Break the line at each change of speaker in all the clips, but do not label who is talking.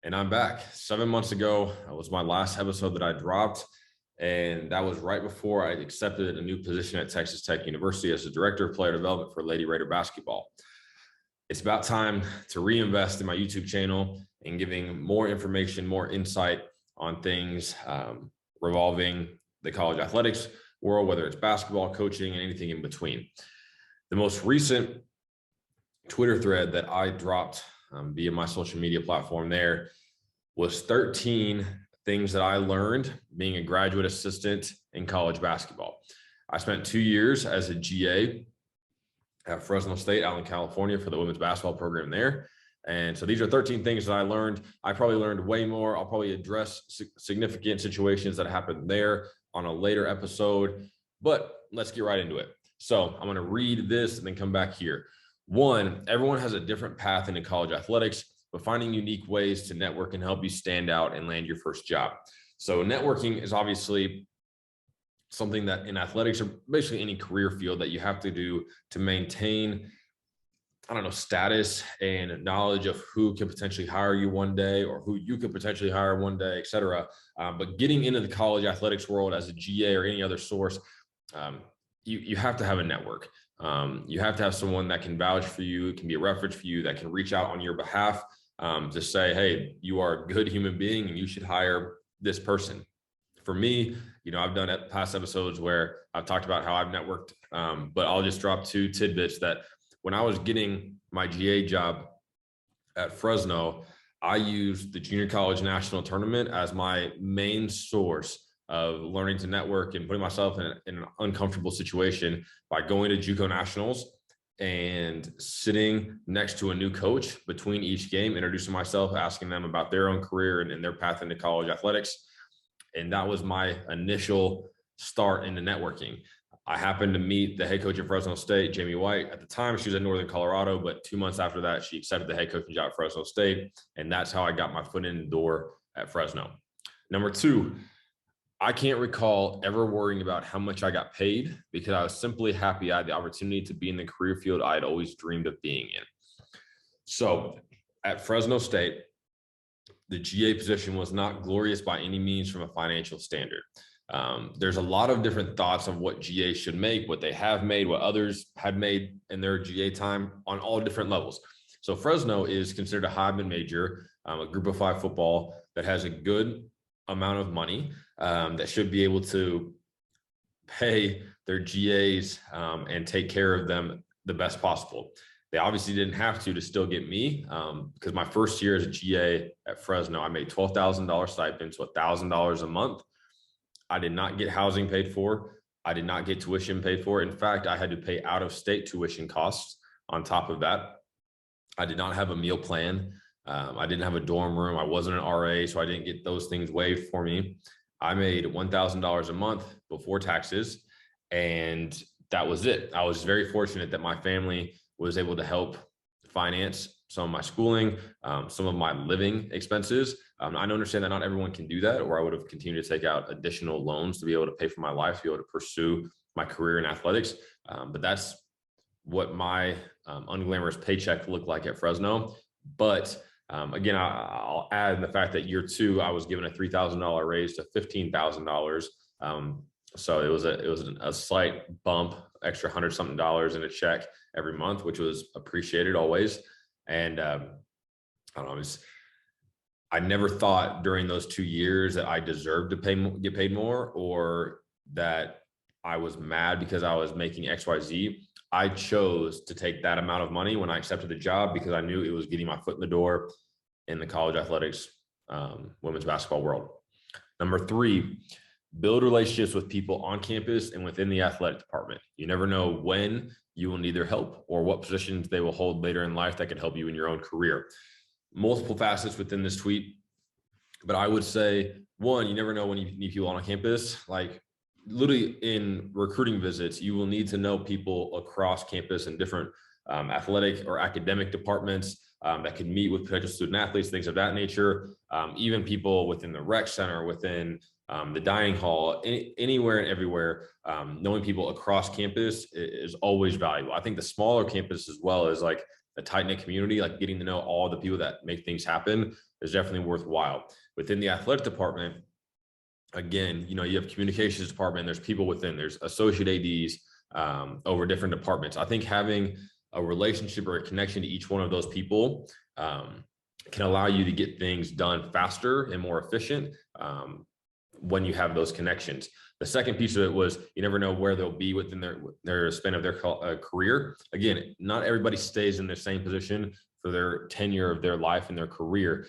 And I'm back. 7 months ago, that was my last episode that I dropped. And that was right before I accepted a new position at Texas Tech University as the director of player development for Lady Raider basketball. It's about time to reinvest in my YouTube channel and giving more information, more insight on things revolving the college athletics world, whether it's basketball, coaching, and anything in between. The most recent Twitter thread that I dropped via my social media platform there was 13 things that I learned being a graduate assistant in college basketball. I spent 2 years as a GA at Fresno State out in California for the women's basketball program there. And so these are 13 things that I learned. I probably learned way more. I'll probably address significant situations that happened there on a later episode, but let's get right into it. So I'm going to read this and then come back here. One, everyone has a different path into college athletics, but finding unique ways to network can help you stand out and land your first job. So networking is obviously something that in athletics or basically any career field that you have to do to maintain, status and knowledge of who can potentially hire you one day or who you could potentially hire one day, et cetera. But getting into the college athletics world as a GA or any other source, you have to have a network. You have to have someone that can vouch for you, can be a reference for you, that can reach out on your behalf to say, hey, you are a good human being and you should hire this person. For me, I've done past episodes where I've talked about how I've networked, but I'll just drop 2 tidbits that when I was getting my GA job at Fresno, I used the junior college national tournament as my main source of learning to network and putting myself in an uncomfortable situation by going to JUCO nationals and sitting next to a new coach between each game, introducing myself, asking them about their own career and their path into college athletics. And that was my initial start into networking. I happened to meet the head coach at Fresno State, Jamie White. At the time, she was in Northern Colorado, but 2 months after that, she accepted the head coaching job at Fresno State. And that's how I got my foot in the door at Fresno. Number 2, I can't recall ever worrying about how much I got paid because I was simply happy I had the opportunity to be in the career field I had always dreamed of being in. So at Fresno State, the GA position was not glorious by any means from a financial standard. There's a lot of different thoughts on what GA should make, what they have made, what others had made in their GA time on all different levels. So Fresno is considered a high major, a group of 5 football that has a good amount of money that should be able to pay their GAs and take care of them the best possible. They obviously didn't have to still get me because my first year as a GA at Fresno, I made $12,000 stipend, so $1,000 a month. I did not get housing paid for. I did not get tuition paid for. In fact, I had to pay out-of-state tuition costs on top of that. I did not have a meal plan. I didn't have a dorm room. I wasn't an RA, so I didn't get those things waived for me. I made $1,000 a month before taxes, and that was it. I was very fortunate that my family was able to help finance some of my schooling, some of my living expenses. I understand that not everyone can do that, or I would have continued to take out additional loans to be able to pay for my life, to be able to pursue my career in athletics. But that's what my unglamorous paycheck looked like at Fresno. But again, I'll add the fact that year 2, I was given a $3,000 raise to $15,000. So it was a slight bump, extra $100-something in a check every month, which was appreciated always. And I never thought during those 2 years that I deserved to get paid more, or that I was mad because I was making XYZ. I chose to take that amount of money when I accepted the job because I knew it was getting my foot in the door in the college athletics, women's basketball world. Number 3, build relationships with people on campus and within the athletic department. You never know when you will need their help or what positions they will hold later in life that could help you in your own career. Multiple facets within this tweet, but I would say, 1, you never know when you need people on a campus. Like literally in recruiting visits, you will need to know people across campus in different athletic or academic departments that can meet with potential student athletes, things of that nature. Even people within the rec center, within the dining hall, anywhere and everywhere, knowing people across campus is always valuable. I think the smaller campus as well is like a tight-knit community, like getting to know all the people that make things happen is definitely worthwhile. Within the athletic department, again, you have communications department, there's people within, there's associate ADs over different departments. I think having a relationship or a connection to each one of those people can allow you to get things done faster and more efficient when you have those connections. The second piece of it was you never know where they'll be within their span of their career. Again, not everybody stays in the same position for their tenure of their life and their career.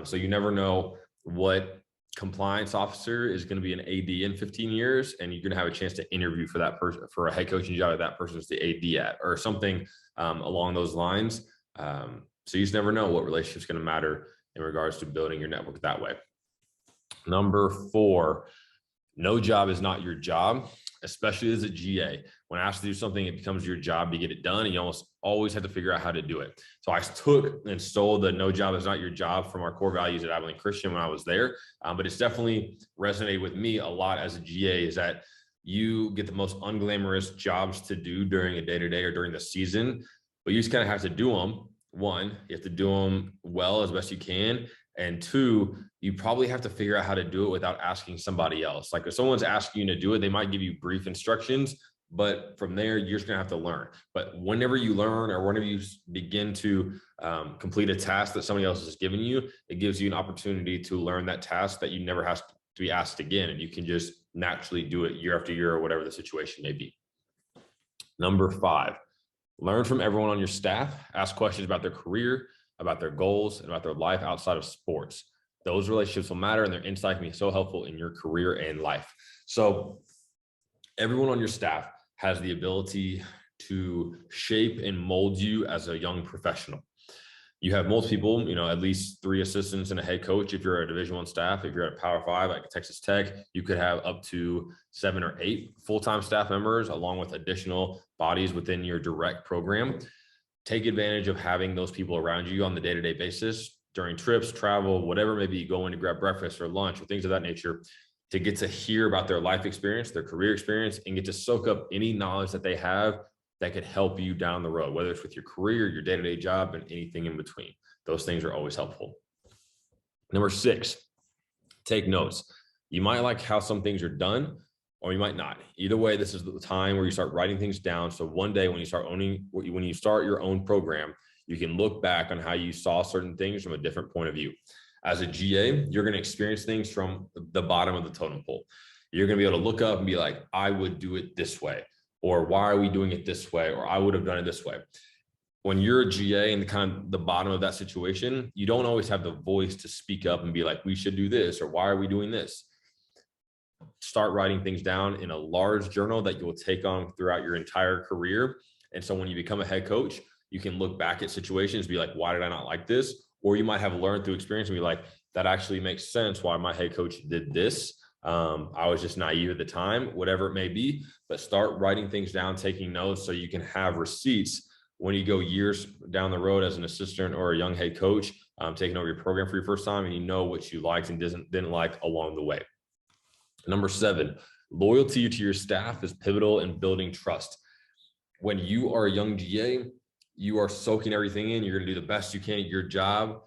So you never know what compliance officer is going to be an AD in 15 years, and you're going to have a chance to interview for that person for a head coaching job that person's the AD at, or something along those lines. So you just never know what relationship's going to matter in regards to building your network that way. Number 4, no job is not your job, especially as a GA. When asked to do something, it becomes your job to get it done, and you almost always have to figure out how to do it. So I took and stole the no job is not your job from our core values at Abilene Christian when I was there. But it's definitely resonated with me a lot as a GA, is that you get the most unglamorous jobs to do during a day-to-day or during the season, but you just kind of have to do them. 1, you have to do them well as best you can. And 2, you probably have to figure out how to do it without asking somebody else. Like if someone's asking you to do it, they might give you brief instructions, but from there, you're just gonna have to learn. But whenever you learn or whenever you begin to complete a task that somebody else has given you, it gives you an opportunity to learn that task that you never have to be asked again. And you can just naturally do it year after year or whatever the situation may be. Number 5, learn from everyone on your staff. Ask questions about their career, about their goals, and about their life outside of sports. Those relationships will matter, and their insight can be so helpful in your career and life. So everyone on your staff has the ability to shape and mold you as a young professional. You have most people, at least 3 assistants and a head coach. If you're a Division I staff, if you're at Power 5 like Texas Tech, you could have up to 7 or 8 full-time staff members, along with additional bodies within your direct program. Take advantage of having those people around you on the day-to-day basis during trips, travel, whatever, maybe going to grab breakfast or lunch or things of that nature, to get to hear about their life experience, their career experience, and get to soak up any knowledge that they have that could help you down the road, whether it's with your career, your day-to-day job, and anything in between. Those things are always helpful. Number 6, take notes. You might like how some things are done, or you might not. Either way, this is the time where you start writing things down. So one day when you start your own program, you can look back on how you saw certain things from a different point of view. As a GA, you're going to experience things from the bottom of the totem pole. You're going to be able to look up and be like, I would do it this way, or why are we doing it this way, or I would have done it this way. When you're a GA and the bottom of that situation, you don't always have the voice to speak up and be like, we should do this, or why are we doing this? Start writing things down in a large journal that you will take on throughout your entire career. And so when you become a head coach, you can look back at situations, be like, why did I not like this? Or you might have learned through experience and be like, that actually makes sense why my head coach did this. I was just naive at the time, whatever it may be, but start writing things down, taking notes, so you can have receipts when you go years down the road as an assistant or a young head coach, taking over your program for your first time, and you know what you liked and didn't like along the way. Number 7, loyalty to your staff is pivotal in building trust. When you are a young GA, you are soaking everything in. You're going to do the best you can at your job.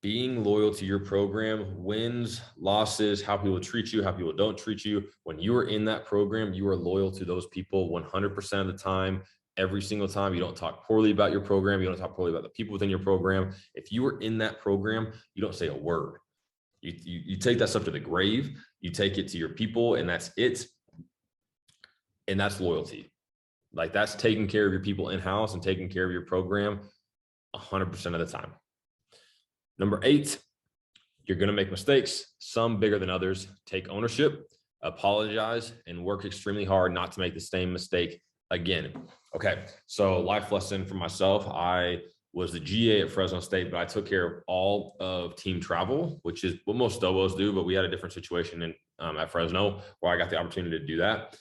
Being loyal to your program, wins, losses, how people treat you, how people don't treat you. When you are in that program, you are loyal to those people 100% of the time, every single time. You don't talk poorly about your program. You don't talk poorly about the people within your program. If you are in that program, you don't say a word. You take that stuff to the grave. You take it to your people, and that's it. And that's loyalty. Like, that's taking care of your people in-house and taking care of your program 100% of the time. Number 8, you're going to make mistakes, some bigger than others. Take ownership, apologize, and work extremely hard not to make the same mistake again. Okay, so life lesson for myself. I was the GA at Fresno State, but I took care of all of team travel, which is what most Dobos do, but we had a different situation at Fresno where I got the opportunity to do that.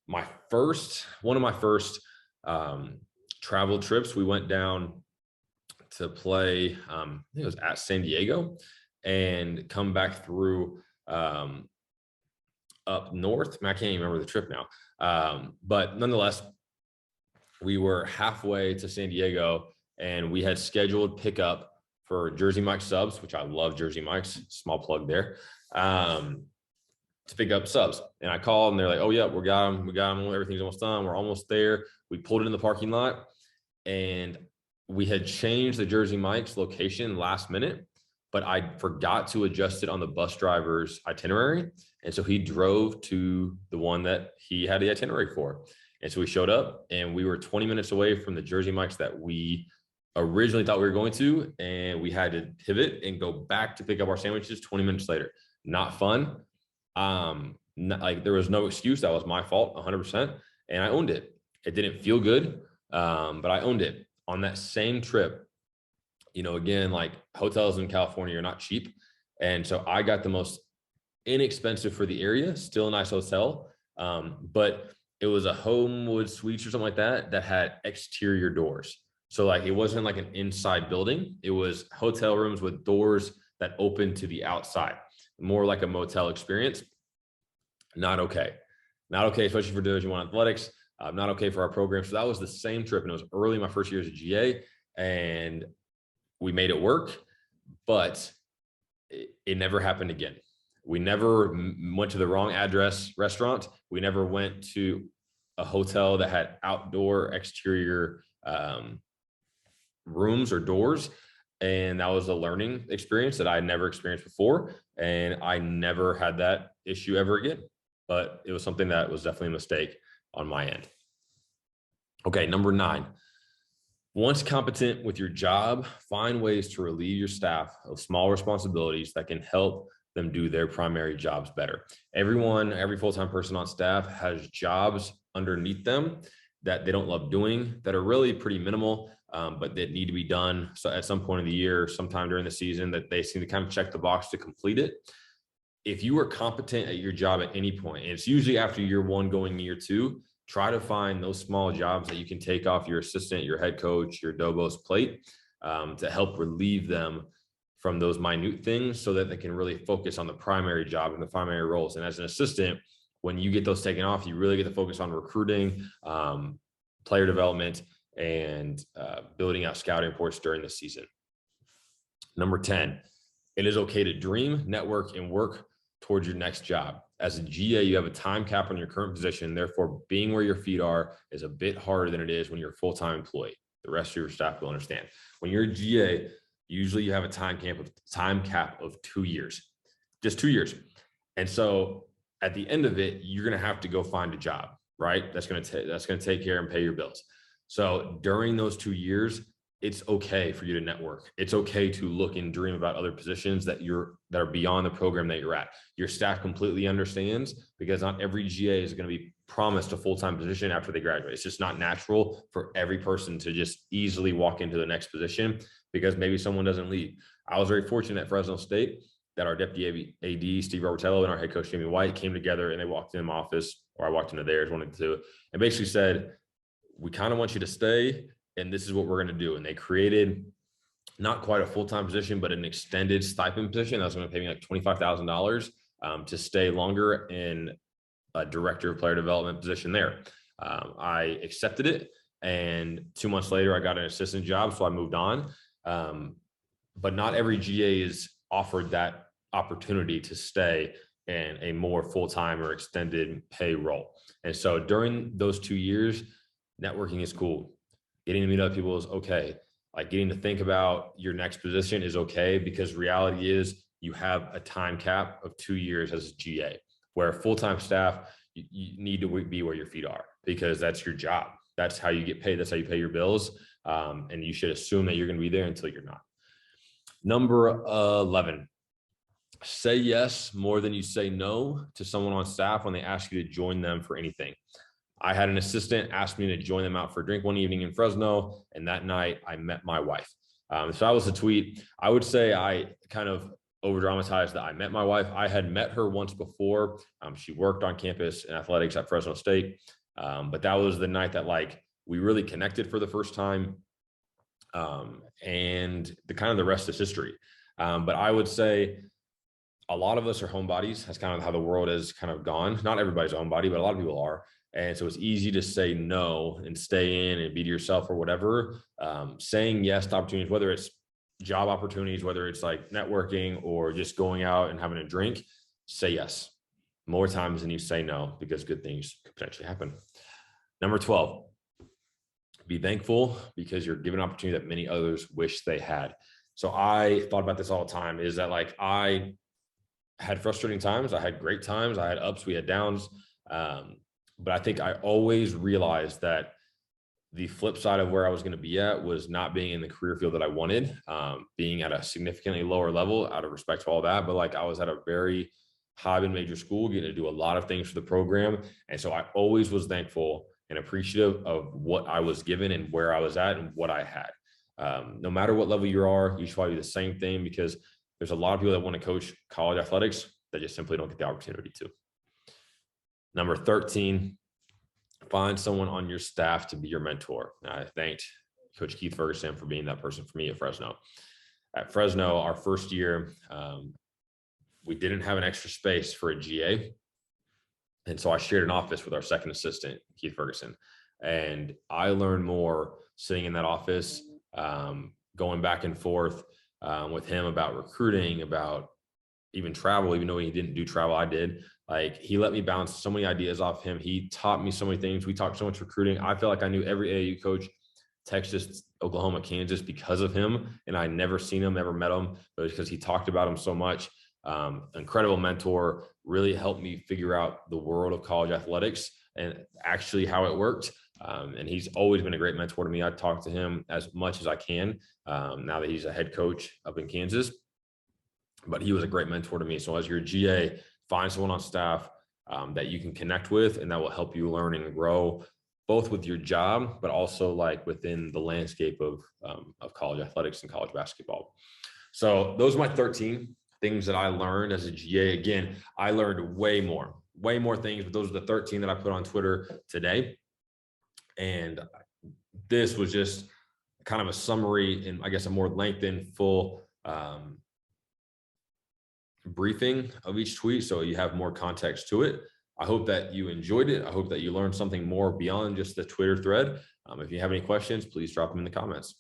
One of my first travel trips, we went down to play, I think it was at San Diego, and come back through up north. I can't even remember the trip now. But nonetheless, we were halfway to San Diego, and we had scheduled pickup for Jersey Mike subs, which I love Jersey Mike's, small plug there, to pick up subs. And I called and they're like, oh yeah, we got them. Everything's almost done. We're almost there. We pulled it in the parking lot, and we had changed the Jersey Mike's location last minute, but I forgot to adjust it on the bus driver's itinerary. And so he drove to the one that he had the itinerary for. And so we showed up, and we were 20 minutes away from the Jersey Mike's that we originally thought we were going to, and we had to pivot and go back to pick up our sandwiches 20 minutes later. Not fun. Like there was no excuse. That was my fault 100%. And I owned it. It didn't feel good. But I owned it. On that same trip, you know, again, like hotels in California are not cheap. And so I got the most inexpensive for the area, still a nice hotel. But it was a Homewood Suites or something like that, that had exterior doors. So like, it wasn't like an inside building. It was hotel rooms with doors that opened to the outside, more like a motel experience. Not okay. Not okay, especially for Division I athletics. Not okay for our program. So that was the same trip, and it was early in my first year as a GA, and we made it work, but it never happened again. We never went to the wrong address restaurant. We never went to a hotel that had outdoor exterior rooms or doors. And that was a learning experience that I had never experienced before. And I never had that issue ever again, but it was something that was definitely a mistake on my end. Okay, number 9. Once competent with your job, find ways to relieve your staff of small responsibilities that can help them do their primary jobs better. Every full-time person on staff has jobs underneath them that they don't love doing, that are really pretty minimal, but that need to be done. So at some point of the year, sometime during the season, that they seem to kind of check the box to complete it. If you are competent at your job at any point, and it's usually after year 1 going to year 2, try to find those small jobs that you can take off your assistant, your head coach, your Dobo's plate, to help relieve them from those minute things so that they can really focus on the primary job and the primary roles. And as an assistant, when you get those taken off, you really get to focus on recruiting, player development, and building out scouting reports during the season. Number 10, it is okay to dream, network, and work towards your next job. As a GA, you have a time cap on your current position. Therefore, being where your feet are is a bit harder than it is when you're a full-time employee. The rest of your staff will understand. When you're a GA, usually you have a time cap of 2 years, just 2 years. And so at the end of it, you're going to have to go find a job, right? That's going to take care and pay your bills. So during those 2 years, it's okay for you to network. It's okay to look and dream about other positions that are beyond the program that you're at. Your staff completely understands, because not every GA is going to be promised a full-time position after they graduate. It's just not natural for every person to just easily walk into the next position, because maybe someone doesn't leave. I was very fortunate at Fresno State that our deputy AD, Steve Robertello, and our head coach, Jamie White, came together, and they walked in my office, or I walked into theirs, one of the two, and basically said, we kind of want you to stay, and this is what we're going to do. And they created not quite a full-time position, but an extended stipend position that was going to pay me like $25,000 to stay longer in a director of player development position there. I accepted it, and 2 months later, I got an assistant job, so I moved on. But not every GA is offered that opportunity to stay in a more full-time or extended pay role. And so during those 2 years, networking is cool. Getting to meet other people is okay. Like getting to think about your next position is okay, because reality is you have a time cap of 2 years as a GA, where full-time staff, you need to be where your feet are, because that's your job. That's how you get paid. That's how you pay your bills. And you should assume that you're going to be there until you're not. Number 11, say yes more than you say no to someone on staff when they ask you to join them for anything. I had an assistant ask me to join them out for a drink one evening in Fresno, and that night I met my wife. So that was a tweet. I would say I kind of over-dramatized that I met my wife. I had met her once before. She worked on campus in athletics at Fresno State, but that was the night that like we really connected for the first time, and the rest is history. But I would say a lot of us are homebodies. That's kind of how the world has kind of gone. Not everybody's a homebody, but a lot of people are. And so it's easy to say no and stay in and be to yourself or whatever. Saying yes to opportunities, whether it's job opportunities, whether it's like networking or just going out and having a drink, say yes more times than you say no, because good things could potentially happen. Number 12, be thankful because you're given an opportunity that many others wish they had. So I thought about this all the time, is that like I had frustrating times, I had great times, I had ups, we had downs. But I think I always realized that the flip side of where I was going to be at was not being in the career field that I wanted, being at a significantly lower level out of respect to all that. But like I was at a very high and major school, getting to do a lot of things for the program. And so I always was thankful and appreciative of what I was given and where I was at and what I had. No matter what level you are, you should probably do the same thing, because there's a lot of people that want to coach college athletics that just simply don't get the opportunity to. Number 13, find someone on your staff to be your mentor. I thanked Coach Keith Ferguson for being that person for me at Fresno. At Fresno, our first year, we didn't have an extra space for a GA. And so I shared an office with our second assistant, Keith Ferguson. And I learned more sitting in that office, going back and forth with him about recruiting, about even travel. Even though he didn't do travel, I did. Like, he let me bounce so many ideas off him. He taught me so many things. We talked so much recruiting. I feel like I knew every AAU coach, Texas, Oklahoma, Kansas, because of him. And I never seen him, never met him, but it was because he talked about him so much. Incredible mentor, really helped me figure out the world of college athletics and actually how it worked. And he's always been a great mentor to me. I talk to him as much as I can now that he's a head coach up in Kansas. But he was a great mentor to me. So as your GA, find someone on staff that you can connect with, and that will help you learn and grow, both with your job, but also like within the landscape of college athletics and college basketball. So those are my 13 things that I learned as a GA. Again, I learned way more things, but those are the 13 that I put on Twitter today. And this was just kind of a summary and I guess a more lengthened, full briefing of each tweet, so you have more context to it. I hope that you enjoyed it. I hope that you learned something more beyond just the Twitter thread. If you have any questions, please drop them in the comments.